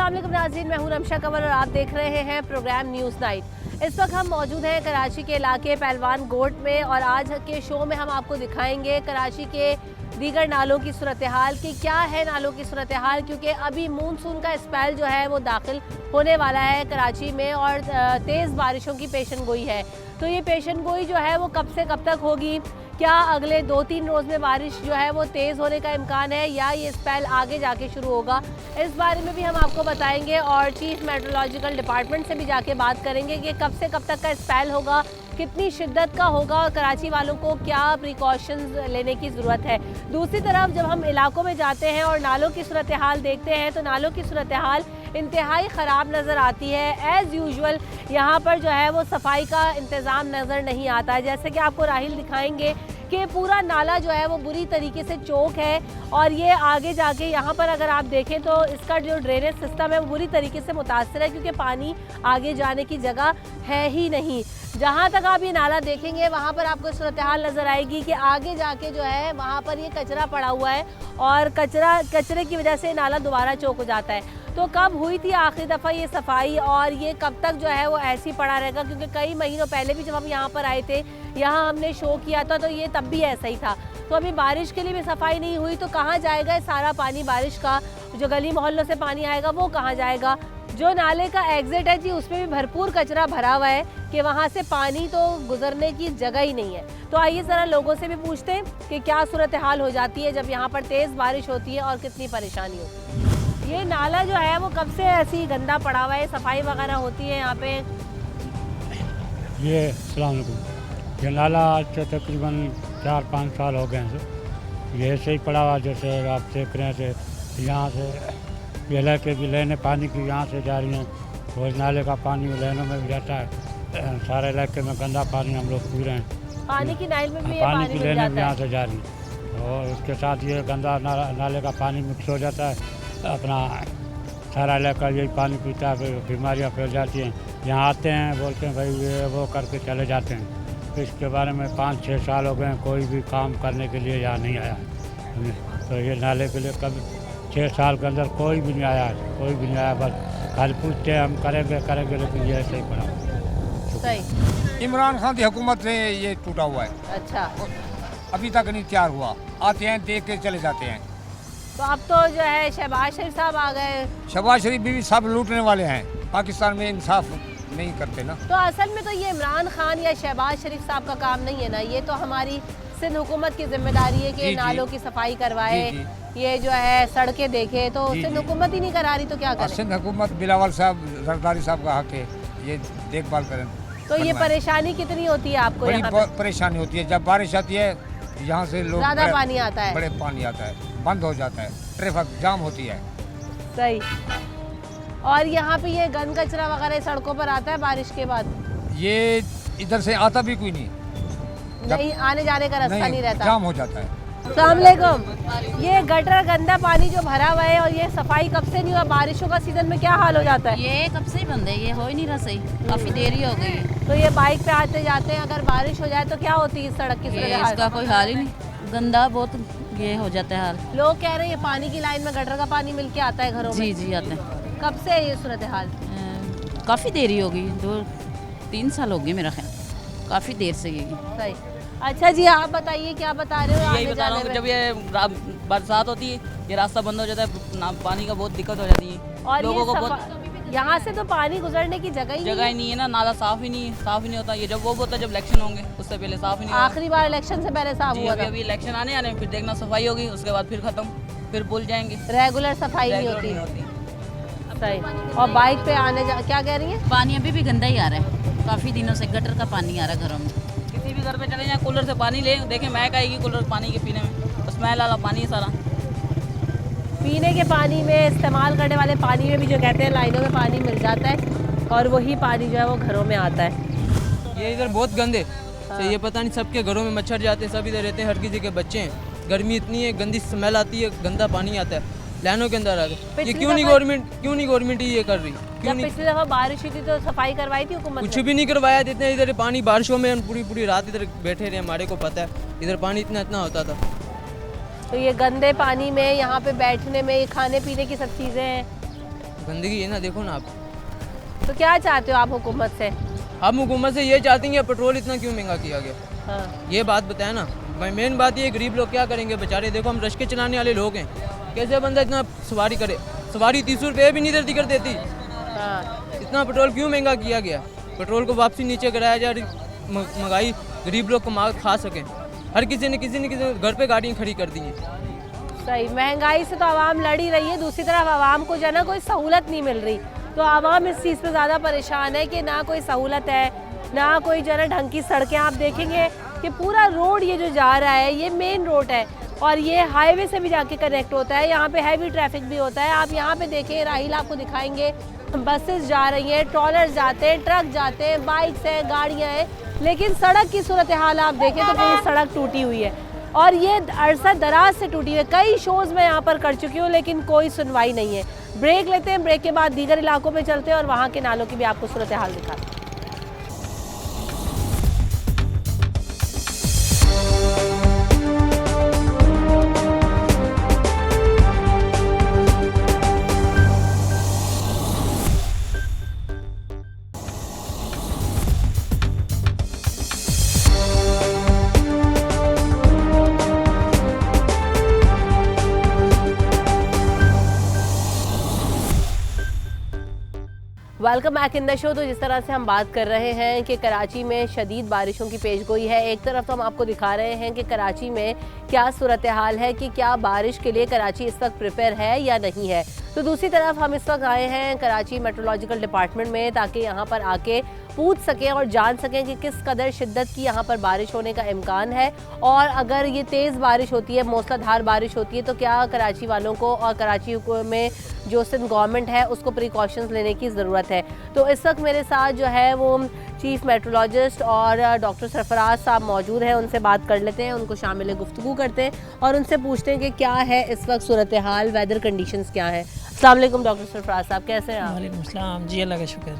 अस्सलाम वालेकुम नाज़रीन, मैं हूं रमशा कंवर और आप देख रहे हैं प्रोग्राम न्यूज़ नाइट। इस वक्त हम मौजूद हैं कराची के इलाके पहलवान गोट में और आज के शो में हम आपको दिखाएंगे कराची के दीगर नालों की सूरत हाल कि क्या है नालों की सूरत हाल, क्योंकि अभी मानसून का स्पेल जो है वो दाखिल होने वाला है कराची में और तेज़ बारिशों की पेशन गोई है। तो ये पेशन गोई जो है वो कब से कब तक होगी, क्या अगले 2-3 रोज़ में बारिश जो है वो तेज़ होने का इम्कान है या ये स्पेल आगे जाके शुरू होगा, इस बारे में भी हम आपको बताएंगे और चीफ मेट्रोलॉजिकल डिपार्टमेंट से भी जाके बात करेंगे कि कब से कब तक का स्पेल होगा, कितनी शिद्दत का होगा और कराची वालों को क्या प्रिकॉशंस लेने की ज़रूरत है। दूसरी तरफ जब हम इलाकों में जाते हैं और नालों की सूरत हाल देखते हैं तो नालों की सूरत हाल इंतहाई ख़राब नज़र आती है। एज़ यूजुअल यहाँ पर जो है वो सफाई का इंतज़ाम नज़र नहीं आता है। जैसे कि आपको राहिल दिखाएंगे कि पूरा नाला जो है वो बुरी तरीके से चौक है और ये आगे जाके यहाँ पर अगर आप देखें तो इसका जो ड्रेनेज सिस्टम है वो बुरी तरीके से मुतासर है, क्योंकि पानी आगे जाने की जगह है ही नहीं। जहाँ तक आप ये नाला देखेंगे वहाँ पर आपको सूरत हाल नज़र आएगी कि आगे जाके जो है वहाँ पर ये कचरा पड़ा हुआ है और कचरे की वजह से नाला दोबारा चौक हो जाता है। तो कब हुई थी आखिरी दफ़ा ये सफाई और ये कब तक जो है वो ऐसे ही पड़ा रहेगा, क्योंकि कई महीनों पहले भी जब हम यहाँ पर आए थे, यहाँ हमने शो किया था तो ये तब भी ऐसा ही था। तो अभी बारिश के लिए भी सफाई नहीं हुई तो कहाँ जाएगा सारा पानी बारिश का, जो गली मोहल्लों से पानी आएगा वो कहाँ जाएगा। जो नाले का एग्जिट है जी उसमें भी भरपूर कचरा भरा हुआ है कि वहाँ से पानी तो गुजरने की जगह ही नहीं है। तो आइए ज़रा लोगों से भी पूछते हैं कि क्या सूरत हाल हो जाती है जब यहाँ पर तेज़ बारिश होती है और कितनी परेशानी होती है। ये नाला जो है वो कब से ऐसी गंदा पड़ा हुआ है, सफाई वगैरह होती है यहाँ पे? ये अस्सलाम वालेकुम, ये नाला आज से तकरीबन 4-5 साल हो गए हैं। ये ऐसे ही पड़ा हुआ, जैसे आप देख रहे हैं यहाँ से ये इलाके की लेने पानी की यहाँ से जा रही हैं और नाले का पानी लेनों में भी जाता है। सारे इलाके में गंदा पानी हम लोग पी रहे हैं। पानी की नाइल में भी पानी की लेने भी यहाँ से जा रही है और उसके साथ ये गंदा नाले का पानी मिक्स हो जाता है। अपना सारा इलाका यही पानी पीता है, फिर बीमारियाँ फैल जाती हैं। यहाँ आते हैं बोलते हैं भाई ये वो करके चले जाते हैं। तो इसके बारे में 5-6 साल हो गए कोई भी काम करने के लिए यहाँ नहीं आया। तो ये नाले के लिए कभी 6 साल के अंदर कोई भी नहीं आया, कोई भी नहीं आया। बस खाली पूछते हैं हम करेंगे लेकिन ये ऐसे ही पड़ा। सही। इमरान खान की हुकूमत से ये टूटा हुआ है। अच्छा, अभी तक नहीं तैयार हुआ। आते हैं देख के चले जाते हैं। तो अब तो जो है शहबाज शरीफ साहब आ गए। शहबाज शरीफ भी सब लूटने वाले हैं, पाकिस्तान में इंसाफ नहीं करते ना। तो असल में तो ये इमरान खान या शहबाज शरीफ साहब का काम नहीं है ना, ये तो हमारी सिंध हुकूमत की जिम्मेदारी है कि नालों की सफाई करवाए, ये जो है सड़कें देखे। तो सिंध हुकूमत ही नहीं करा रही तो क्या करें? सिंध हुकूमत बिलावल साहब जरदारी साहब का हक है, ये देखभाल करें। तो ये परेशानी कितनी होती है आपको? बड़ी परेशानी होती है जब बारिश आती है, यहाँ से लोग ज्यादा पानी आता है, बड़े पानी आता है, बंद हो जाता है, ट्रैफिक जाम होती है। सही। और यहाँ पे ये गंद कचरा वगैरह सड़कों पर आता है बारिश के बाद? ये इधर से आता भी कोई नहीं, आने जाने का रास्ता नहीं रहता, जाम हो जाता है। अस्सलाम वालेकुम। ये गटर गंदा पानी जो भरा हुआ है और ये सफाई कब से नहीं हुआ? बारिशों का सीजन में क्या हाल हो जाता है? ये कब से ही बंद है, ये हो ही नहीं रहा सही, काफी देरी हो गई है। तो ये बाइक पे आते जाते हैं, अगर बारिश हो जाए तो क्या होती है इस सड़क की सूरत हाल? इसका कोई हाल ही नहीं, गंदा बहुत ये हो जाता है हाल। लोग कह रहे हैं पानी की लाइन में गटर का पानी मिल के आता है घरों में। जी आते हैं। कब से है ये सूरत हाल? काफी देरी हो गई, 2-3 साल हो गए मेरा ख्याल, काफी देर से ये। सही। अच्छा जी, आप बताइए क्या बता रहे हो? यही बता रहा हूँ, जब ये बरसात होती है ये रास्ता बंद हो जाता है, पानी का बहुत दिक्कत हो जाती है और लोगों को। बहुत यहाँ से तो पानी गुजरने की जगह ही नहीं है ना, नाला साफ ही नहीं होता। ये जब वो होता है जब इलेक्शन होंगे, उससे पहले साफ ही नहीं होता। आखिरी बार इलेक्शन से पहले साफ हुआ था। अभी इलेक्शन आने फिर देखना सफाई होगी, उसके बाद फिर खत्म, फिर भूल जाएंगे। रेगुलर सफाई नहीं होती। सही। और बाइक पे क्या कह रही है? पानी अभी भी गंदा ही आ रहा है, काफी दिनों से गटर का पानी आ रहा है घरों में। किसी भी घर पे चले जाए कूलर से पानी ले, देखें महक आएगी कूलर पानी के पीने में, स्मेल वाला पानी है सारा। पीने के पानी में इस्तेमाल करने वाले पानी में भी जो कहते हैं लाइनों में पानी मिल जाता है और वही पानी जो है वो घरों में आता है। ये इधर बहुत गंदे तो ये पता नहीं सबके घरों में मच्छर जाते हैं, सब इधर रहते हैं, हर किसी के बच्चे हैं। गर्मी इतनी है, गंदी स्मेल आती है, गंदा पानी आता है, लाइनों के अंदर आता है। ये क्यों नहीं गवर्नमेंट ये कर रही? क्यों नहीं? पिछली दफा बारिश हुई थी तो सफाई करवाई थी हुकूमत ने? कुछ भी नहीं करवाया। इतने इधर पानी बारिशों में हम पूरी रात इधर बैठे रहे, हमारे को पता है इधर पानी इतना होता था। तो ये गंदे पानी में यहाँ पे बैठने में, खाने पीने की सब चीज़ें हैं। गंदगी है ना, देखो ना आप। तो क्या चाहते हो आप हुकूमत से? हम हुकूमत से ये चाहते हैं कि पेट्रोल इतना क्यों महंगा किया गया, हाँ। ये बात बताए ना। मेन बात ये, गरीब लोग क्या करेंगे बेचारे। देखो हम रश्के चलाने वाले लोग हैं, कैसे बंदा इतना सवारी करे? सवारी 30 रुपये भी नहीं देती कर देती। हाँ। इतना पेट्रोल क्यों महंगा किया गया? पेट्रोल को वापसी नीचे कराया जाए, महंगाई गरीब लोग कमा खा सकें। हर किसी ने किसी घर पे गाड़ियाँ खड़ी कर दी हैं। सही, महंगाई से तो आवाम लड़ ही रही है, दूसरी तरफ आवाम को जो है ना कोई सहूलत नहीं मिल रही, तो आवाम इस चीज़ पे ज़्यादा परेशान है कि ना कोई सहूलत है, ना कोई जो है ना ढंग की सड़कें। आप देखेंगे कि पूरा रोड ये जो जा रहा है ये मेन रोड है और ये हाईवे से भी जाके कनेक्ट होता है, यहाँ पे हैवी ट्रैफिक भी होता है। आप यहाँ पे देखें, राहिल आपको दिखाएंगे, बसेस जा रही हैं, ट्रॉलर जाते हैं, ट्रक जाते हैं, बाइक्स हैं, गाड़ियाँ हैं, लेकिन सड़क की सूरत हाल आप देखें तो पूरी सड़क टूटी हुई है और ये अरसा दराज से टूटी हुई है। कई शोज़ मैं यहाँ पर कर चुकी हूँ लेकिन कोई सुनवाई नहीं है। ब्रेक लेते हैं, ब्रेक के बाद दीगर इलाकों में चलते हैं और वहाँ के नालों की भी आपको सूरत हाल दिखाते हैं। Welcome back in the show. तो जिस तरह से हम बात कर रहे हैं कि कराची में शदीद बारिशों की पेशगोई है, एक तरफ तो हम आपको दिखा रहे हैं कि कराची में क्या सूरत हाल है कि क्या बारिश के लिए कराची इस वक्त प्रिपेयर है या नहीं है, तो दूसरी तरफ हम इस वक्त आए हैं कराची मेट्रोलॉजिकल डिपार्टमेंट में ताकि यहाँ पर आके पूछ सकें और जान सकें कि किस कदर शिद्दत की यहाँ पर बारिश होने का इम्कान है और अगर ये तेज़ बारिश होती है, मूसलाधार बारिश होती है, तो क्या कराची वालों को और कराची में जो सिंध गवर्नमेंट है उसको प्रिकॉशंस लेने की ज़रूरत है। तो इस वक्त मेरे साथ जो है वो चीफ़ मेट्रोलॉजिस्ट और डॉक्टर सरफराज साहब मौजूद हैं, उनसे बात कर लेते हैं, उनको शामिल गुफ्तगू करते हैं और उनसे पूछते हैं कि क्या है इस वक्त सूरत हाल, वेदर कंडीशंस क्या है। अस्सलाम वालेकुम डॉक्टर सरफराज साहब, कैसे हैं आप? वालेकुम सलाम जी, अल्लाह का शुक्र।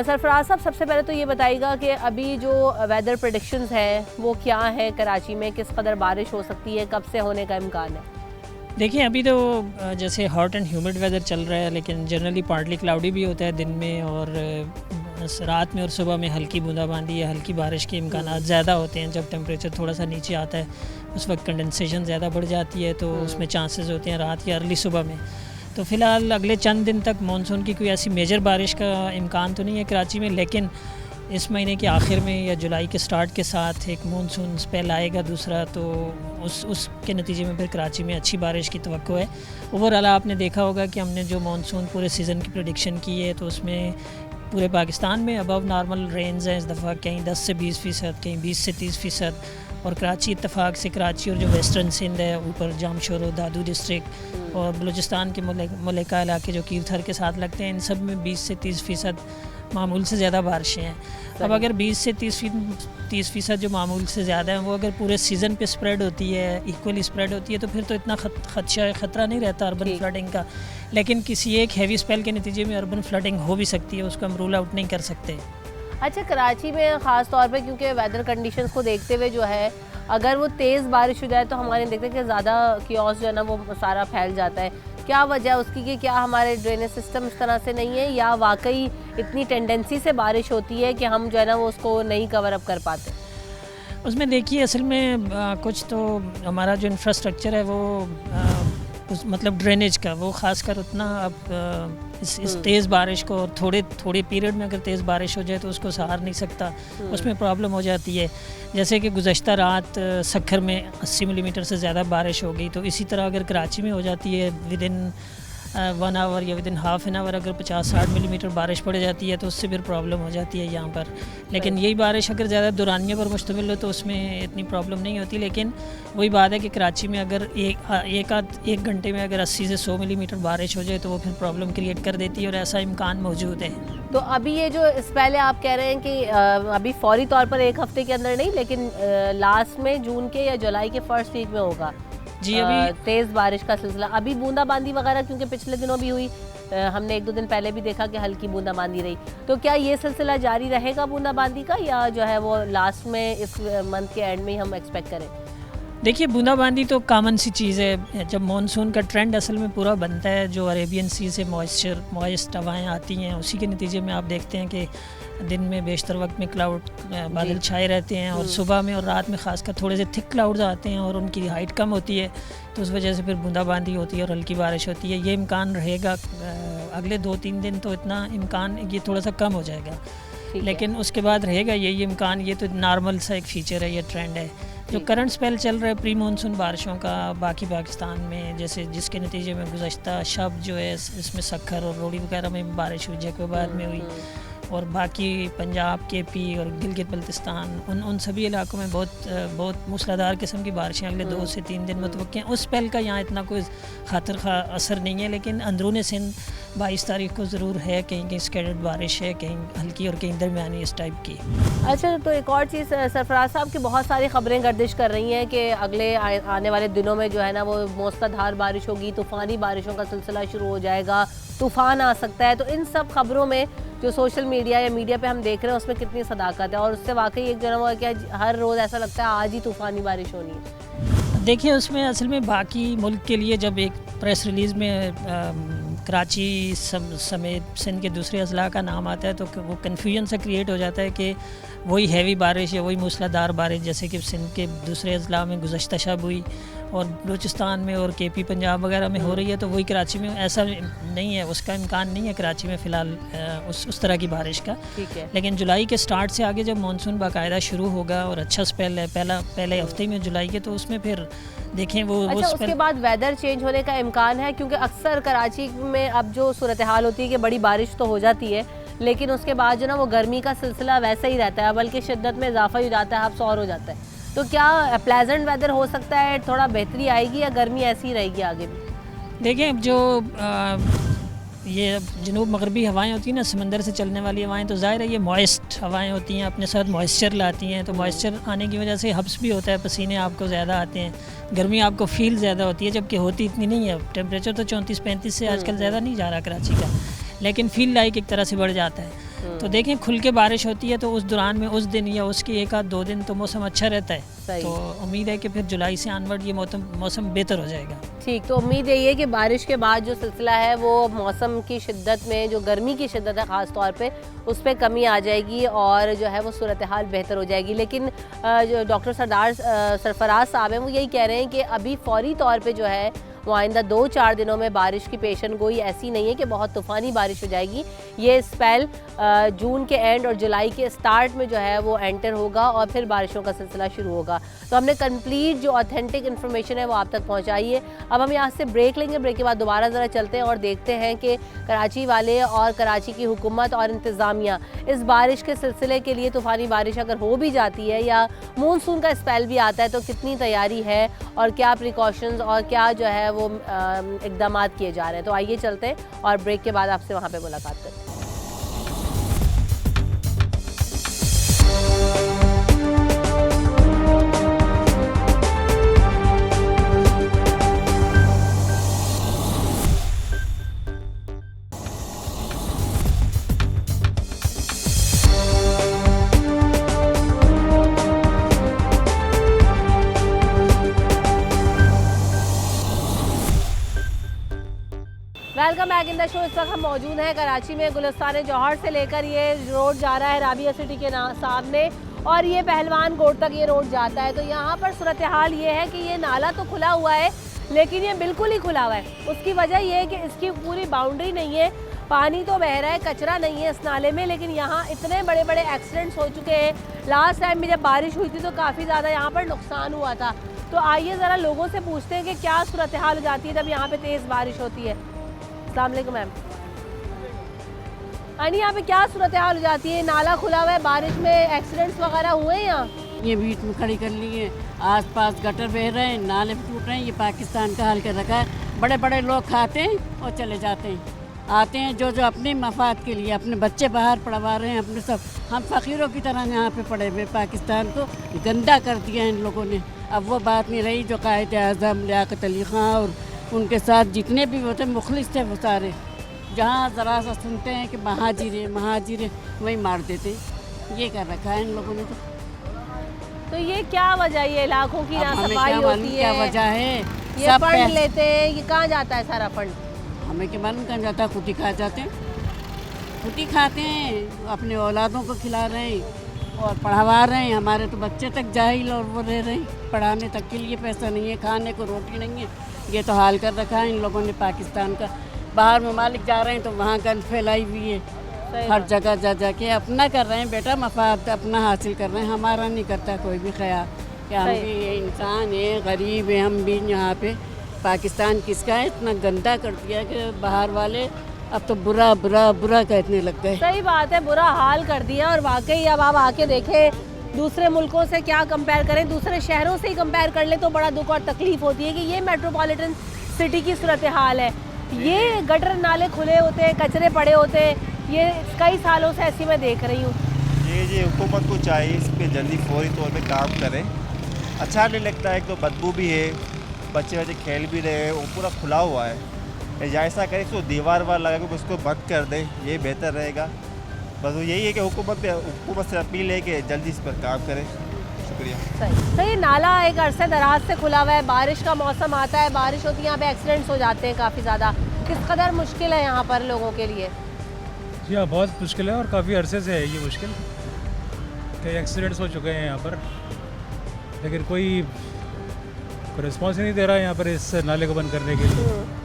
सरफराज साहब, सबसे पहले तो ये बताइएगा कि अभी जो वेदर प्रेडिक्शंस हैं वो क्या है कराची में, किस कदर बारिश हो सकती है, कब से होने का इम्कान है? देखिए अभी तो जैसे हॉट एंड ह्यूमिड वेदर चल रहा है, लेकिन जनरली पार्टली क्लाउडी भी होता है दिन में और रात में और सुबह में हल्की बूंदाबांदी या हल्की बारिश के इम्कान ज़्यादा होते हैं। जब टेम्परेचर थोड़ा सा नीचे आता है उस वक्त कंडेंसेशन ज़्यादा बढ़ जाती है, तो उसमें चांसेस होते हैं रात या अर्ली सुबह में। तो फ़िलहाल अगले चंद दिन तक मानसून की कोई ऐसी मेजर बारिश का इम्कान तो नहीं है कराची में, लेकिन इस महीने के आखिर में या जुलाई के स्टार्ट के साथ एक मानसून स्पेल आएगा दूसरा, तो उसके नतीजे में फिर कराची में अच्छी बारिश की तवक्को है। ओवरऑल आपने देखा होगा कि हमने जो मानसून पूरे सीज़न की प्रेडिक्शन की है तो उसमें पूरे पाकिस्तान में अबव नॉर्मल रेंज है इस दफ़ा, कहीं 10 से 20%, कहीं 20 से 30%, और कराची इत्तेफाक से कराची और जो वेस्टर्न सिंध है ऊपर जामशोर और दादू डिस्ट्रिक्ट और बलूचिस्तान के मलिका इलाके जो कीरथर के साथ लगते हैं, इन सब में 20 से 30% मामूल से ज़्यादा बारिशें हैं। अब अगर 20 से 30% जो मामूल से ज़्यादा है वो अगर पूरे सीज़न पे स्प्रेड होती है, इक्वली स्प्रेड होती है, तो फिर तो इतना ख़तरा नहीं रहता अर्बन फ्लडिंग का। लेकिन किसी एक हैवी स्पेल के नतीजे में अर्बन फ्लडिंग हो भी सकती है, उसको हम रूल आउट नहीं कर सकते। अच्छा, कराची में ख़ास तौर पे क्योंकि वेदर कंडीशंस को देखते हुए जो है अगर वो तेज़ बारिश हो जाए तो हमारे देखते हैं कि ज़्यादा कियोस जो है ना वो सारा फैल जाता है। क्या वजह उसकी कि क्या हमारे ड्रेनेज सिस्टम इस तरह से नहीं है या वाकई इतनी टेंडेंसी से बारिश होती है कि हम जो है ना वो उसको नहीं कवर अप कर पाते? उसमें देखिए असल में कुछ तो हमारा जो इंफ्रास्ट्रक्चर है वो मतलब ड्रेनेज का वो ख़ासकर उतना अब इस तेज़ बारिश को थोड़े पीरियड में अगर तेज़ बारिश हो जाए तो उसको सहार नहीं सकता, उसमें प्रॉब्लम हो जाती है। जैसे कि गुज़श्ता रात सक्खर में 80 मिलीमीटर से ज़्यादा बारिश हो गई, तो इसी तरह अगर कराची में हो जाती है विद इन 1 आवर या with in half an hour अगर 50-60 मिलीमीटर बारिश पड़ जाती है तो उससे फिर प्रॉब्लम हो जाती है यहाँ पर। लेकिन यही बारिश अगर ज़्यादा दुरानियों पर मुश्तमिल हो तो उसमें इतनी प्रॉब्लम नहीं होती। लेकिन वही बात है कि कराची में अगर एक घंटे में अगर 80 से 100 मिलीमीटर बारिश हो जाए तो वो फिर प्रॉब्लम क्रिएट कर देती है और ऐसा इम्कान मौजूद है। तो अभी ये जो इस पहले आप कह रहे हैं कि अभी फौरी तौर पर एक हफ्ते के अंदर नहीं, लेकिन लास्ट में जून के या जुलाई के फर्स्ट वीक में होगा जी अभी तेज़ बारिश का सिलसिला। अभी बूंदाबांदी वगैरह क्योंकि पिछले दिनों भी हुई, हमने 1-2 दिन पहले भी देखा कि हल्की बूंदाबांदी रही, तो क्या ये सिलसिला जारी रहेगा बूंदाबांदी का या जो है वो लास्ट में इस मंथ के एंड में ही हम एक्सपेक्ट करें? देखिए बूंदाबांदी तो कॉमन सी चीज़ है। जब मानसून का ट्रेंड असल में पूरा बनता है, जो अरेबियन सी से मॉइस्ट हवाएँ आती हैं, उसी के नतीजे में आप देखते हैं कि दिन में बेशतर वक्त में क्लाउड बादल छाए रहते हैं और सुबह में और रात में खासकर थोड़े से थिक क्लाउड्स आते हैं और उनकी हाइट कम होती है, तो उस वजह से फिर बूंदाबांदी होती है और हल्की बारिश होती है। ये इम्कान रहेगा अगले 2-3 दिन, तो इतना इम्कान ये थोड़ा सा कम हो जाएगा, लेकिन उसके बाद रहेगा यही इम्कान। ये तो नॉर्मल सा एक फ़ीचर है, ये ट्रेंड है। जो करंट स्पेल चल रहा है प्री मानसून बारिशों का बाकी पाकिस्तान में, जैसे जिसके नतीजे में गुज़श्ता शब जो है इसमें सक्खर और रोड़ी वगैरह में बारिश हुई, जैकोबाद में हुई, और बाकी पंजाब KP और गिलगित बल्तिस्तान उन सभी इलाकों में बहुत मूसलाधार किस्म की बारिशें अगले 2 से 3 दिन मुतवक्किल हैं। उस स्पेल का यहाँ इतना कोई खातर खा असर नहीं है, लेकिन अंदरून सिंध 22 तारीख को ज़रूर है, कहीं कहीं स्कैटर्ड बारिश है, कहीं हल्की और कहीं दरमियानी इस टाइप की। अच्छा, तो एक और चीज़ सरफराज साहब की बहुत सारी खबरें गर्दिश कर रही हैं कि अगले आने वाले दिनों में जो है ना वो मूसलाधार बारिश होगी, तूफ़ानी बारिशों का सिलसिला शुरू हो जाएगा, तूफ़ान आ सकता है। तो इन सब खबरों में जो सोशल मीडिया या मीडिया पे हम देख रहे हैं उसमें कितनी सदाकत है, और उससे वाकई एक जन हुआ कि हर रोज़ ऐसा लगता है आज ही तूफ़ानी बारिश होनी है। देखिए उसमें असल में बाकी मुल्क के लिए जब एक प्रेस रिलीज़ में कराची समेत सिंध के दूसरे अजला का नाम आता है तो वो कन्फ्यूजन सा क्रिएट हो जाता है कि वही हैवी बारिश या वही मूसलाधार बारिश जैसे कि सिंध के दूसरे अजला में गुज़श्ता शब हुई और बलूचिस्तान में और KP पंजाब वगैरह में हो रही है, तो वही कराची में ऐसा नहीं है, उसका इम्कान नहीं है कराची में फ़िलहाल उस तरह की बारिश का। ठीक है, लेकिन जुलाई के स्टार्ट से आगे जब मानसून बाकायदा शुरू होगा और अच्छा स्पेल है पहले हफ्ते में जुलाई के, तो उसमें फिर देखें वो अच्छा, उसके बाद वेदर चेंज होने का इम्कान है, क्योंकि अक्सर कराची में अब जो सूरत हाल होती है कि बड़ी बारिश तो हो जाती है, लेकिन उसके बाद जो ना वो गर्मी का सिलसिला वैसा ही रहता है, बल्कि शिद्दत में इजाफा हो जाता है, हब्स और हो जाता है। तो क्या प्लेजेंट वेदर हो सकता है, थोड़ा बेहतरी आएगी या गर्मी ऐसी ही रहेगी आगे भी? देखें जो ये जनूब मगरबी हवाएं होती हैं ना, समंदर से चलने वाली हवाएं, तो ज़ाहिर है ये मॉइस्ट हवाएं होती हैं, अपने साथ मॉइस्चर लाती हैं, तो मॉइस्चर आने की वजह से हब्स भी होता है, पसीने आपको ज़्यादा आते हैं, गर्मी आपको फील ज़्यादा होती है, जबकि होती इतनी नहीं है। टेम्परेचर तो 34-35 से आजकल ज़्यादा नहीं जा रहा कराची का, लेकिन फील लाइक एक तरह से बढ़ जाता है। तो देखें खुल के बारिश होती है तो उस दौरान में उस दिन या उसके 1-2 दिन तो मौसम अच्छा रहता है, तो उम्मीद है कि फिर जुलाई से ऑनवर्ड ये मौसम बेहतर हो जाएगा। ठीक, तो उम्मीद यही है कि बारिश के बाद जो सिलसिला है वो मौसम की शिद्दत में, जो गर्मी की शिद्दत है ख़ास तौर पे, उस पर कमी आ जाएगी और जो है वो सूरत हाल बेहतर हो जाएगी। लेकिन जो डॉक्टर सरफराज साहब हैं वो यही कह रहे हैं कि अभी फ़ौरी तौर पे जो है वो आइंदा 2-4 दिनों में बारिश की पेशन गोई ऐसी नहीं है कि बहुत तूफ़ानी बारिश हो जाएगी। ये स्पेल जून के एंड और जुलाई के स्टार्ट में जो है वो एंटर होगा और फिर बारिशों का सिलसिला शुरू होगा। तो हमने कंप्लीट जो ऑथेंटिक इन्फॉर्मेशन है वो आप तक पहुंचाई है। अब हम यहाँ से ब्रेक लेंगे, ब्रेक के बाद दोबारा ज़रा चलते हैं और देखते हैं कि कराची वाले और कराची की हुकूमत और इंतज़ामिया इस बारिश के सिलसिले के लिए, तूफ़ानी बारिश अगर हो भी जाती है या मानसून का स्पेल भी आता है, तो कितनी तैयारी है और क्या प्रिकॉशंस और क्या जो है वो इक़दाम किए जा रहे हैं। तो आइए चलते हैं और ब्रेक के बाद आपसे वहाँ पे मुलाकात करते हैं। Welcome back in the show. इस वक्त हम मौजूद हैं कराची में, गुलिस्तान जौहर से लेकर ये रोड जा रहा है राबिया सिटी के सामने और ये पहलवान कोट तक ये रोड जाता है। तो यहाँ पर सूरत हाल ये है कि ये नाला तो खुला हुआ है लेकिन ये बिल्कुल ही खुला हुआ है। उसकी वजह ये है कि इसकी पूरी बाउंड्री नहीं है, पानी तो बह रहा है, कचरा नहीं है इस नाले में, लेकिन यहाँ इतने बड़े बड़े एक्सीडेंट्स हो चुके हैं। लास्ट टाइम भी जब बारिश हुई थी तो काफ़ी ज़्यादा यहाँ पर नुकसान हुआ था। तो आइए ज़रा लोगों से पूछते हैं कि क्या सूरत हाल हो जाती है जब यहाँ पर तेज़ बारिश होती है। अस्सलाम वालेकुम मैम। यानी यहाँ पे क्या सूरत हाल हो जाती है? नाला खुला हुआ है, बारिश में एक्सीडेंट्स वगैरह हुए हैं यहाँ? ये बीच में खड़ी कर ली है, आसपास गटर बह रहे हैं, नाले टूट रहे हैं। ये पाकिस्तान का हाल कर रखा है। बड़े बड़े लोग खाते हैं और चले जाते हैं, आते हैं जो अपने मफाद के लिए, अपने बच्चे बाहर पढ़वा रहे हैं, अपने सब हम फ़कीरों की तरह यहाँ पे पड़े हुए। पाकिस्तान को गंदा कर दिया इन लोगों ने। अब वो बात नहीं रही जो कायद आज़म लियाकत अली ख़ान और उनके साथ जितने भी होते मुखलिस थे वो सारे, जहाँ ज़रा सा सुनते हैं कि महाजिर वही मार देते। ये कर रखा है इन लोगों ने। तो तो ये क्या वजह है, ये इलाकों की अब हमें नासफाई क्या मालूम होती क्या है, वजह है। ये सब फंड पैसे- लेते हैं, ये कहाँ जाता है सारा फंड? हमें क्या मालूम कहाँ जाता है, खुद ही खा जाते हैं, खुद ही खाते हैं, अपने औलादों को खिला रहे हैं और पढ़वा रहे हैं। हमारे तो बच्चे तक जाहिल और वो रह रहे हैं, पढ़ाने तक के लिए पैसा नहीं है, खाने को रोटी नहीं है। ये तो हाल कर रखा है इन लोगों ने पाकिस्तान का। बाहर ममालिक जा रहे हैं तो वहाँ गंद फैलाई हुई है, सही हर बात। जगह जा जा के अपना कर रहे हैं बेटा, मफाद अपना हासिल कर रहे हैं, हमारा नहीं करता कोई भी ख्याल कि हम सही। भी ये इंसान है, गरीब है, हम भी यहाँ पे। पाकिस्तान किसका है, इतना गंदा कर दिया कि बाहर वाले अब तो बुरा बुरा बुरा कहने लग गए। सही बात है, बुरा हाल कर दिया। और वाकई अब आप आके देखें, दूसरे मुल्कों से क्या कंपेयर करें, दूसरे शहरों से ही कंपेयर कर लें तो बड़ा दुख और तकलीफ होती है कि ये मेट्रोपॉलिटन सिटी की सूरत हाल है। ये गटर नाले खुले होते हैं, कचरे पड़े होते हैं, ये कई सालों से ऐसी मैं देख रही हूँ। ये हुकूमत को चाहिए इस पे जल्दी फौरी तौर पे काम करें। अच्छा नहीं लगता है, एक तो बदबू भी है, बच्चे खेल भी रहे हैं, वो पूरा खुला हुआ है। या ऐसा करें तो दीवार वार लगा के उसको बंद कर दें, ये बेहतर रहेगा। बस यही है कि हुकूमत से अपील है कि जल्दी इस पर काम करें। शुक्रिया। सही। तो ये नाला एक अरसे दराज से खुला हुआ है, बारिश का मौसम आता है, बारिश होती है, यहाँ पे एक्सीडेंट्स हो जाते हैं काफ़ी ज़्यादा। किस कदर मुश्किल है यहाँ पर लोगों के लिए? जी हाँ, बहुत मुश्किल है और काफ़ी अरसे से है ये मुश्किल। कई एक्सीडेंट्स हो चुके हैं यहाँ पर, लेकिन कोई रिस्पॉन्स नहीं दे रहा है यहाँ पर इस नाले को बंद करने के लिए।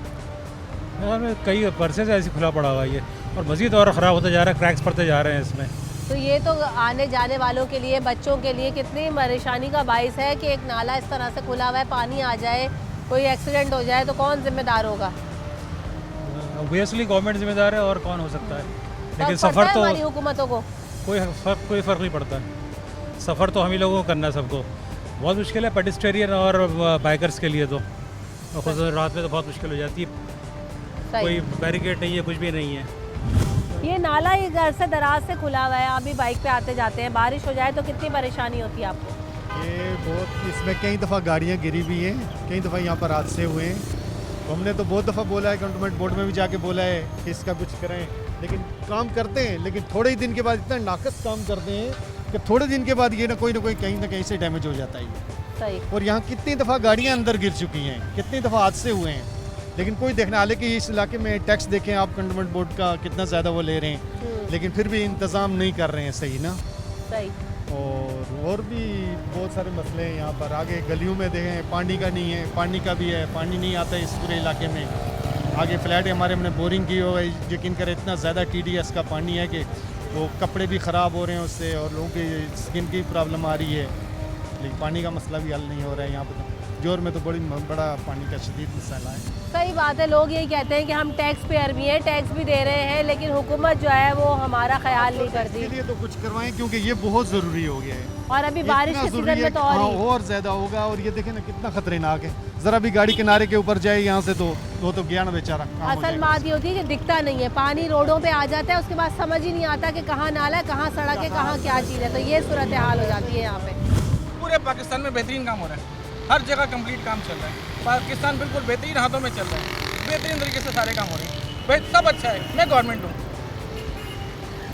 कई अरसे से ऐसे खुला पड़ा हुआ है ये, और मज़ीद और ख़राब होता जा रहा है, क्रैक्स पड़ते जा रहे हैं इसमें। तो ये तो आने जाने वालों के लिए, बच्चों के लिए कितनी परेशानी का बाइस है कि एक नाला इस तरह से खुला हुआ है, पानी आ जाए, कोई एक्सीडेंट हो जाए तो कौन जिम्मेदार होगा? ऑब्वियसली गवर्नमेंट जिम्मेदार है, और कौन हो सकता है। लेकिन फर्क पड़ता सफ़र है तो हमारी हुकूमतों को? कोई फ़र्क नहीं पड़ता। सफ़र तो हम ही लोगों को करना है सबको। बहुत मुश्किल है पेडिस्ट्रियन और बाइकर्स के लिए तो, और खुद रात में तो बहुत मुश्किल हो जाती है। कोई बैरिकेड नहीं है, कुछ भी नहीं है। ये नाला ये घर से दराज से खुला हुआ है, आप भी बाइक पे आते जाते हैं, बारिश हो जाए तो कितनी परेशानी होती है आपको? ये बहुत, इसमें कई दफ़ा गाड़ियाँ गिरी भी हैं, कई दफ़ा यहाँ पर हादसे हुए हैं। तो हमने तो बहुत दफ़ा बोला है, कंटोनमेंट बोर्ड में भी जाके बोला है कि इसका कुछ करें, लेकिन काम करते हैं, लेकिन थोड़े ही दिन के बाद इतना नाकस काम करते हैं कि थोड़े दिन के बाद ये ना कोई कहीं ना कहीं से डैमेज हो जाता है। सही। और यहाँ कितनी दफ़ा गाड़ियाँ अंदर गिर चुकी हैं, कितनी दफ़ा हादसे हुए हैं, लेकिन कोई देखना। हालांकि इस इलाके में टैक्स देखें आप, कंटोनमेंट बोर्ड का कितना ज़्यादा वो ले रहे हैं, लेकिन फिर भी इंतज़ाम नहीं कर रहे हैं सही ना। सही। और भी बहुत सारे मसले हैं यहाँ पर। आगे गलियों में देखें पानी का नहीं है, पानी का भी है, पानी नहीं आता है इस पूरे इलाके में। आगे फ्लैट है हमारे, हमने बोरिंग की हो, यकीन करें इतना ज़्यादा TDS का पानी है कि वो कपड़े भी ख़राब हो रहे हैं उससे, और लोगों की स्किन की प्रॉब्लम आ रही है। लेकिन पानी का मसला भी हल नहीं हो रहा है यहाँ पर। जोर में तो बड़ा पानी का शदीद मसला है। सही बात है, लोग यही कहते हैं कि हम टैक्स पेयर भी हैं, टैक्स भी दे रहे हैं, लेकिन हुकूमत जो है वो हमारा ख्याल नहीं करती। इसके लिए तो कुछ करवाएं, क्योंकि ये बहुत ज़रूरी हो गया है। और अभी बारिश के सीजन में तो और ज़्यादा होगा। और ये देखें ना कितना खतरनाक है, ज़रा भी गाड़ी किनारे के ऊपर जाए यहाँ से तो वो तो गया ना बेचारा। असल बात ये होती है कि दिखता नहीं है, पानी रोडों पे आ जाता है, उसके बाद समझ ही नहीं आता कि कहाँ नाला है, कहाँ सड़क है, कहाँ क्या चीज़ है। तो ये सूरत हाल हो जाती है यहाँ पे। पूरे पाकिस्तान में बेहतरीन काम हो रहा है, हर जगह कंप्लीट काम चल रहा है। पाकिस्तान बिल्कुल बेहतरीन हाथों में चल रहा है, बेहतरीन तरीके से सारे काम हो रहे हैं, सब अच्छा है। मैं गवर्नमेंट हूँ।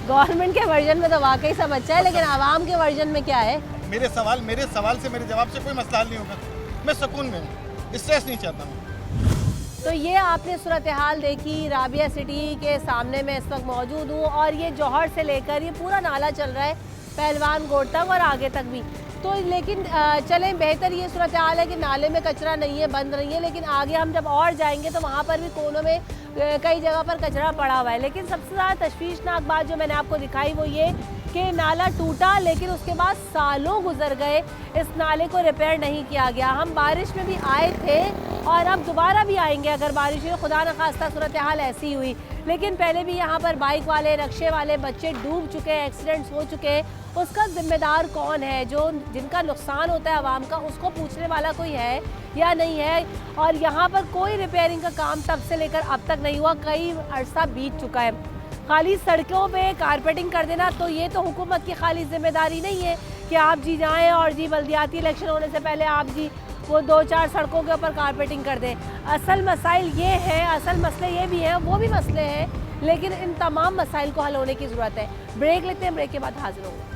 गवर्नमेंट के वर्जन में तो वाकई सब अच्छा है, लेकिन आवाम के वर्जन में क्या है? मेरे सवाल से मेरे जवाब से कोई मसला हल नहीं होगा। मैं सुकून में हूँ, स्ट्रेस नहीं चाहता हूँ। तो ये आपने सूरत हाल देखी, राबिया सिटी के सामने मैं इस वक्त मौजूद हूँ, और ये जौहर से लेकर ये पूरा नाला चल रहा है पहलवान गोड तक और आगे तक भी। तो लेकिन चलें, बेहतर ये सूरत हाल है कि नाले में कचरा नहीं है, बंद नहीं है, लेकिन आगे हम जब और जाएंगे तो वहाँ पर भी कोनों में कई जगह पर कचरा पड़ा हुआ है। लेकिन सबसे ज़्यादा तशवीशनाक बात जो मैंने आपको दिखाई वो ये कि नाला टूटा, लेकिन उसके बाद सालों गुजर गए, इस नाले को रिपेयर नहीं किया गया। हम बारिश में भी आए थे और अब दोबारा भी आएंगे अगर बारिश हुई, खुदा न खास्ता सूरत हाल ऐसी हुई। लेकिन पहले भी यहाँ पर बाइक वाले, रक्शे वाले बच्चे डूब चुके हैं, एक्सीडेंट्स हो चुके हैं। उसका जिम्मेदार कौन है? जो जिनका नुकसान होता है आवाम का, उसको पूछने वाला कोई है या नहीं है? और यहाँ पर कोई रिपेयरिंग का काम तब से लेकर अब तक नहीं हुआ, कई अरसा बीत चुका है। खाली सड़कों पे कारपेटिंग कर देना तो ये तो हुकूमत की खाली जिम्मेदारी नहीं है कि आप जी जाएं और जी बल्दियाती इलेक्शन होने से पहले आप जी वो 2-4 सड़कों के ऊपर कारपेटिंग कर दें। असल मसाइल ये हैं, असल मसले ये भी हैं, वो भी मसले हैं, लेकिन इन तमाम मसाइल को हल होने की ज़रूरत है। ब्रेक लेते हैं, ब्रेक के बाद हाजिर होंगे।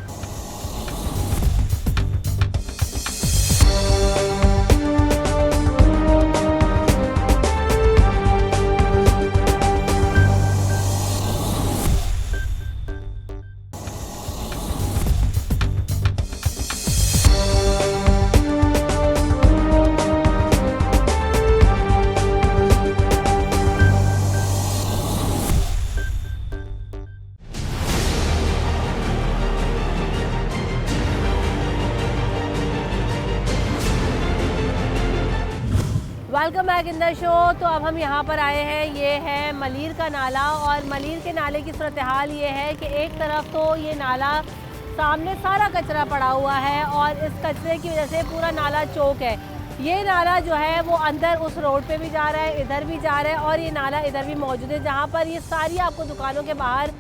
Welcome back in the show. तो अब हम यहाँ पर आए हैं, ये है मलीर का नाला और मलीर के नाले की सूरत हाल ये है कि एक तरफ तो ये नाला सामने सारा कचरा पड़ा हुआ है और इस कचरे की वजह से पूरा नाला चौक है। ये नाला जो है वो अंदर उस रोड पे भी जा रहा है, इधर भी जा रहा है और ये नाला इधर भी मौजूद है, जहाँ पर ये सारी आपको दुकानों के बाहर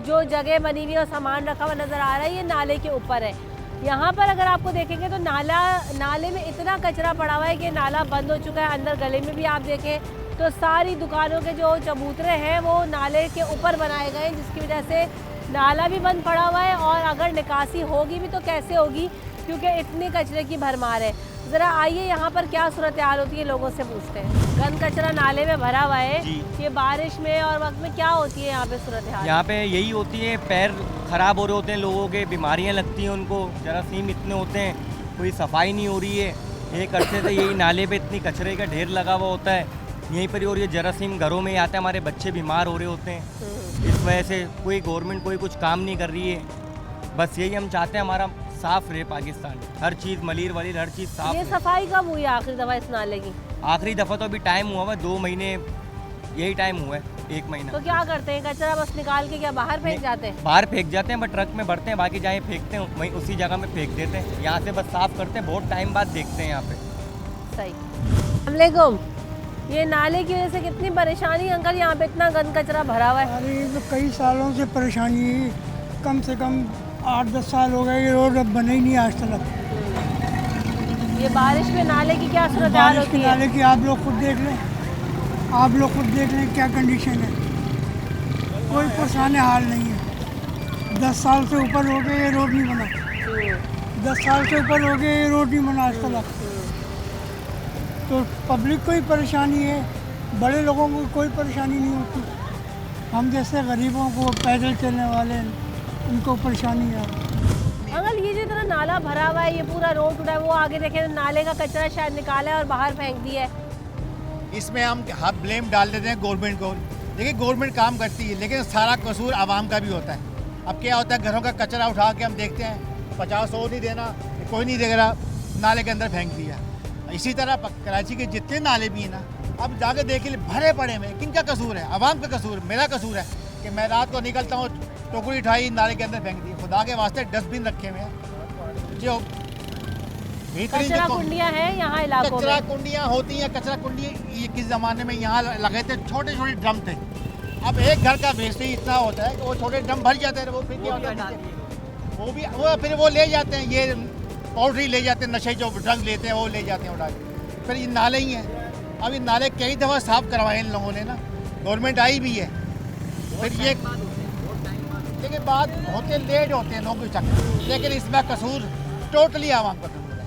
जो जगह बनी हुई है और सामान रखा हुआ नज़र आ रहा है, ये नाले के ऊपर है। यहाँ पर अगर आपको देखेंगे तो नाले में इतना कचरा पड़ा हुआ है कि नाला बंद हो चुका है। अंदर गले में भी आप देखें तो सारी दुकानों के जो चबूतरे हैं वो नाले के ऊपर बनाए गए हैं, जिसकी वजह से नाला भी बंद पड़ा हुआ है और अगर निकासी होगी भी तो कैसे होगी, क्योंकि इतने कचरे की भरमार है। ज़रा आइए यहाँ पर क्या सूरत हाल होती है लोगों से पूछते हैं। गंद कचरा नाले में भरा हुआ है, ये बारिश में और वक्त में क्या होती है यहाँ पे सूरत हाल? यहाँ पे यही होती है, पैर ख़राब हो रहे होते हैं लोगों के, बीमारियाँ लगती हैं उनको, जरासीम इतने होते हैं, कोई सफाई नहीं हो रही है। एक अरसे से यही नाले पे इतनी कचरे का ढेर लगा हुआ होता है यहीं पर, और ये जरासीम घरों में ही आता है, हमारे बच्चे बीमार हो रहे होते हैं। इस वजह से कोई गवर्नमेंट कोई कुछ काम नहीं कर रही है। बस यही हम चाहते हैं हमारा साफ़ रहे पाकिस्तान, हर चीज़ मलीर वलीर हर चीज़ साफ़। ये सफाई कब हुई आखिरी दफ़ा इस नाले की? आखिरी दफ़ा तो अभी टाइम हुआ है 2 महीने, यही टाइम हुआ है 1 महीना। तो क्या करते हैं, कचरा बस निकाल के क्या बाहर फेंक जाते हैं? बाहर फेंक जाते हैं, बट ट्रक में भरते हैं, बाकी जहाँ फेंकते हैं वहीं उसी जगह में फेंक देते हैं। यहाँ से बस साफ़ करते हैं, बहुत टाइम बाद देखते हैं यहाँ पे। सही। अस्सलामुअलैकुम। ये नाले की वजह से कितनी परेशानी अंकल, यहाँ पे इतना गंद कचरा भरा हुआ है? अरे ये तो कई सालों से परेशानी है, कम से कम 8-10 साल हो गए, ये रोड अब बने ही नहीं आज तक। ये बारिश में नाले की क्या सूरत हाल होती है? नाले की आप लोग खुद देख लें, आप लोग खुद देख लें क्या कंडीशन है, कोई परेशान हाल नहीं है। 10 साल से ऊपर हो गए ये रोड नहीं बना, 10 साल से ऊपर हो गए ये रोड नहीं बना आज तक। तो पब्लिक को ही परेशानी है, बड़े लोगों को कोई परेशानी नहीं होती। हम जैसे गरीबों को, पैदल चलने वाले, उनको परेशानी है। अंकल ये जो इतना नाला भरा हुआ है, ये पूरा रोड टूटा है, वो आगे देखें नाले का कचरा शायद निकाला है और बाहर फेंक दिया है। इसमें हम ब्लेम डाल देते हैं गवर्नमेंट को। देखिए गवर्नमेंट काम करती है, लेकिन सारा कसूर आवाम का भी होता है। अब क्या होता है, घरों का कचरा उठा के हम देखते हैं 50-100 नहीं देना, कोई नहीं देख रहा, नाले के अंदर फेंक दिया। इसी तरह कराची के जितने नाले भी हैं ना, अब जाके देख लिए भरे पड़े में। किन का कसूर है? आवाम का कसूर, मेरा कसूर है कि मैं रात को निकलता हूँ, टोकरी उठाई नाले के अंदर फेंक दी। खुदा के वास्ते डस्टबिन रखे हुए हैं जो कचरा कुंडियाँ हैं यहाँ इलाकों में। कचरा कुंडियाँ होती हैं, कचरा कुंडी ये किस ज़माने में यहाँ लगे थे, छोटे छोटे ड्रम थे। अब एक घर का वेस्ट ही इतना होता है कि वो छोटे ड्रम भर जाते हैं, वो फिर क्या होता है, वो फिर वो ले जाते हैं, ये पाउडरी ले जाते हैं, नशे जो ड्रग्स लेते हैं वो ले जाते हैं उठा के। फिर ये नाले ही हैं। अब ये नाले कई दफ़ा साफ़ करवाए इन लोगों ने ना, गवर्नमेंट आई भी है, फिर ये लेकिन बात होते लेट होते हैं लोगों के चक्कर। लेकिन इसमें कसूर टोटली आवाम का कसूर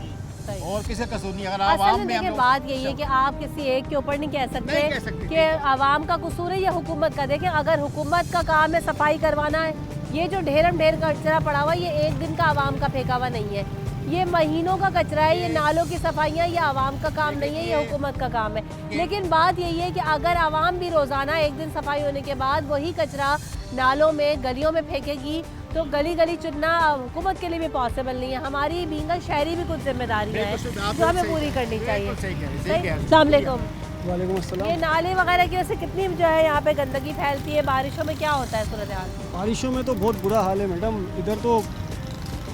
है और किसी कसूर नहीं। अगर आवाम में हम बात यही है कि आप किसी एक के ऊपर नहीं कह सकते कि आवाम का कसूर है या हुकूमत का। देखिए अगर हुकूमत का काम है सफाई करवाना है, ये जो ढेर कचरा पड़ा हुआ ये एक दिन का आवाम का फेंका हुआ नहीं है, ये महीनों का कचरा है। ये नालों की सफाइयाँ ये आवाम का काम नहीं है, ये हुकूमत का काम है। लेकिन बात यही है कि अगर आवाम भी रोज़ाना एक दिन सफाई होने के बाद वही कचरा नालों में गलियों में फेंकेगी तो गली गली चुनना हुकूमत के लिए भी पॉसिबल नहीं है। हमारी भींगल शहरी भी कुछ जिम्मेदारियाँ हैं जो हमें पूरी करनी चाहिए। अस्सलाम वालेकुम। वालेकुम अस्सलाम। ये नाले वगैरह की वजह से कितनी जो है यहाँ पे गंदगी फैलती है, बारिशों में क्या होता है सूरत हाल? बारिशों में तो बहुत बुरा हाल है मैडम, इधर तो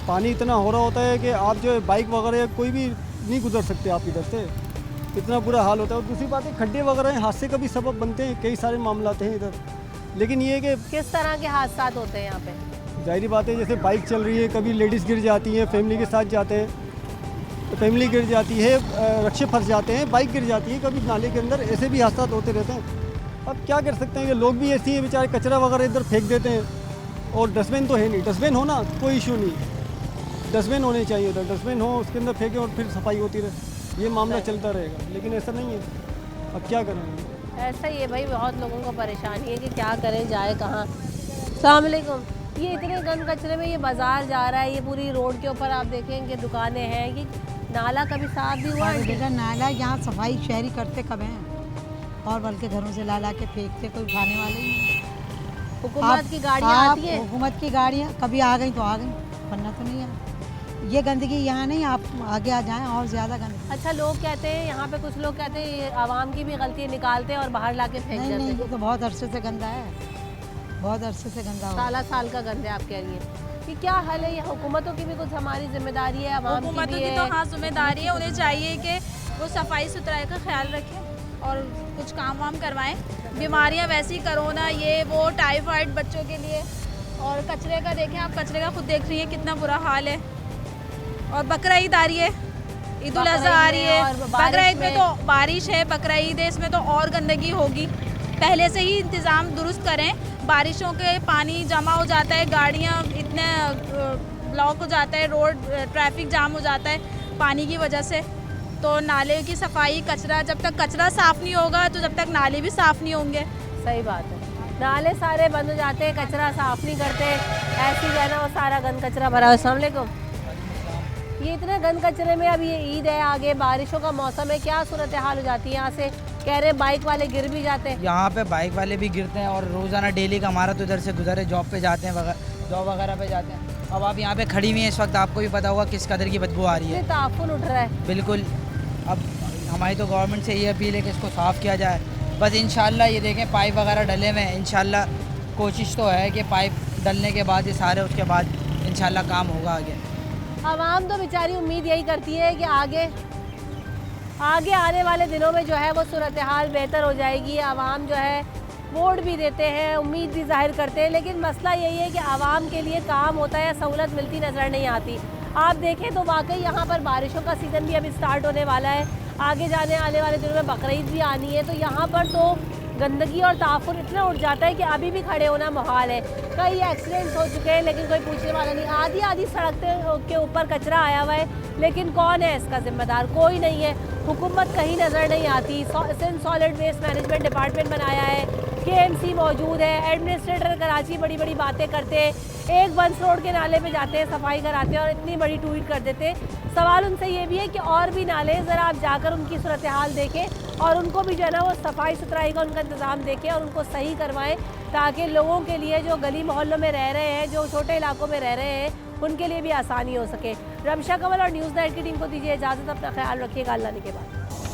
पानी इतना हो रहा होता है कि आप जो बाइक वगैरह कोई भी नहीं गुजर सकते आप इधर से, इतना बुरा हाल होता है। और दूसरी बात है खड्डे वगैरह हादसे का भी सबब बनते हैं, कई सारे मामला हैं इधर। लेकिन ये कि किस तरह के हादसा होते हैं यहाँ पे? जाहिर बात है जैसे बाइक चल रही है, कभी लेडीज़ गिर जाती हैं, फैमिली के साथ जाते हैं तो फैमिली गिर जाती है, रक्षे फंस जाते हैं, बाइक गिर जाती है, कभी नाले के अंदर, ऐसे भी हादसा होते रहते हैं। अब क्या कर सकते हैं कि लोग भी ऐसे ही बेचारे कचरा वगैरह इधर फेंक देते हैं। और डस्टबिन तो है नहीं, डस्टबिन हो ना कोई इशू नहीं, डस्टबिन होने चाहिए उधर, डस्टबिन हो उसके अंदर फेंकें और फिर सफाई होती रहे, ये मामला चलता रहेगा। लेकिन ऐसा नहीं है, अब क्या करें? ऐसा ही है भाई, बहुत लोगों को परेशानी है कि क्या करें, जाए कहाँ। अस्सलाम वालेकुम। ये इतने गंद कचरे में ये बाज़ार जा रहा है, ये पूरी रोड के ऊपर आप देखेंगे दुकानें हैं, ये नाला कभी साफ भी हुआ है? नाला यहाँ सफाई शहरी करते कब हैं, और बल्कि घरों से ला के फेंकते, कोई उठाने वाले ही। हुकूमत की गाड़ियाँ आती हैं, हुकूमत की गाड़ियाँ कभी आ गई तो आ गई, वरना तो नहीं है। ये गंदगी यहाँ नहीं, आप आगे आ जाएं और ज़्यादा गंदगी। अच्छा, लोग कहते हैं यहाँ पे, कुछ लोग कहते हैं ये आवाम की भी गलती है, निकालते हैं और बाहर लाके फेंक नहीं देते नहीं, हैं। ये तो बहुत अरसे से गंदा है, बहुत अरसे से गंदा हो। साल का गंदा है, आप कह रही हैं कि क्या हल है? ये हुकूमतों की भी कुछ हमारी जिम्मेदारी है, आवाम की हुकूमतों भी की है। तो हाँ जिम्मेदारी है, उन्हें चाहिए कि वो सफाई सुथराई का ख्याल रखें और कुछ काम वाम करवाएं। बीमारियां वैसी, कोरोना ये वो, टाइफाइड बच्चों के लिए, और कचरे का देखें आप, कचरे का खुद देख रही हैं कितना बुरा हाल है। और बकरा ईद आ रही है, ईद उल अज़हा आ रही है, बकरा ईद में तो बारिश है, बकरा ईद है, इसमें तो और गंदगी होगी। पहले से ही इंतज़ाम दुरुस्त करें, बारिशों के पानी जमा हो जाता है, गाड़ियाँ इतने ब्लॉक हो जाता है, रोड ट्रैफिक जाम हो जाता है पानी की वजह से। तो नाले की सफाई, कचरा, जब तक कचरा साफ़ नहीं होगा तो जब तक नाले भी साफ़ नहीं होंगे। सही बात है, नाले सारे बंद हो जाते हैं, कचरा साफ़ नहीं करते, ऐसे ही रहना, वो सारा गंद कचरा भरा हुआ है। अस्सलाम वालेकुम। ये इतने गंद कचरे में, अब ये ईद है, आगे बारिशों का मौसम है, क्या सूरत हाल हो जाती है? यहाँ से कह रहे बाइक वाले गिर भी जाते हैं। यहाँ पे बाइक वाले भी गिरते हैं और रोज़ाना डेली का हमारा तो इधर से गुजरे, जॉब पे जाते हैं, जॉब वगैरह पे जाते हैं। अब आप यहाँ पे खड़ी हुई हैं इस वक्त, आपको भी पता होगा किस कदर की बदबू आ रही है, ताफुन उठ रहा है। बिल्कुल। अब हमारी तो गवर्नमेंट से ये अपील है कि इसको साफ़ किया जाए। बस इंशाल्लाह ये देखें पाइप वगैरह डले हुए हैं, इंशाल्लाह कोशिश तो है कि पाइप डलने के बाद ये सारे, उसके बाद इंशाल्लाह काम होगा आगे। आवाम तो बेचारी उम्मीद यही करती है कि आगे आने वाले दिनों में जो है वो सूरत हाल बेहतर हो जाएगी। आवाम जो है वोट भी देते हैं, उम्मीद भी जाहिर करते हैं, लेकिन मसला यही है कि आवाम के लिए काम होता है, सहूलत मिलती नज़र नहीं आती। आप देखें तो वाकई यहाँ पर बारिशों का सीज़न भी अभी स्टार्ट होने वाला है, आगे जाने आने वाले दिनों में बकरीद भी आनी है, तो यहाँ पर तो गंदगी और ताफुन इतना उठ जाता है कि अभी भी खड़े होना मुहाल है। कई एक्सीडेंट्स हो चुके हैं लेकिन कोई पूछने वाला नहीं। आधी सड़क के ऊपर कचरा आया हुआ है, लेकिन कौन है इसका जिम्मेदार? कोई नहीं है, हुकूमत कहीं नज़र नहीं आती। Sindh solid waste management department बनाया है, KMC मौजूद है, एडमिनिस्ट्रेटर कराची बड़ी बड़ी बातें करते हैं, एक बंस रोड के नाले पे जाते हैं, सफाई कराते हैं और इतनी बड़ी ट्वीट कर देते हैं। सवाल उनसे ये भी है कि और भी नाले ज़रा आप जाकर उनकी सूरत हाल देखें और उनको भी जो है ना वो सफाई सुथराई का उनका इंतज़ाम देखें और उनको सही करवाएं, ताकि लोगों के लिए जो गली मोहल्लों में रह रहे हैं, जो छोटे इलाकों में रह रहे हैं, उनके लिए भी आसानी हो सके। रमशा कंवल और न्यूज़ नाइट की टीम को दीजिए इजाज़त, अपना ख्याल रखिएगा, अल्लाह ने के बाद।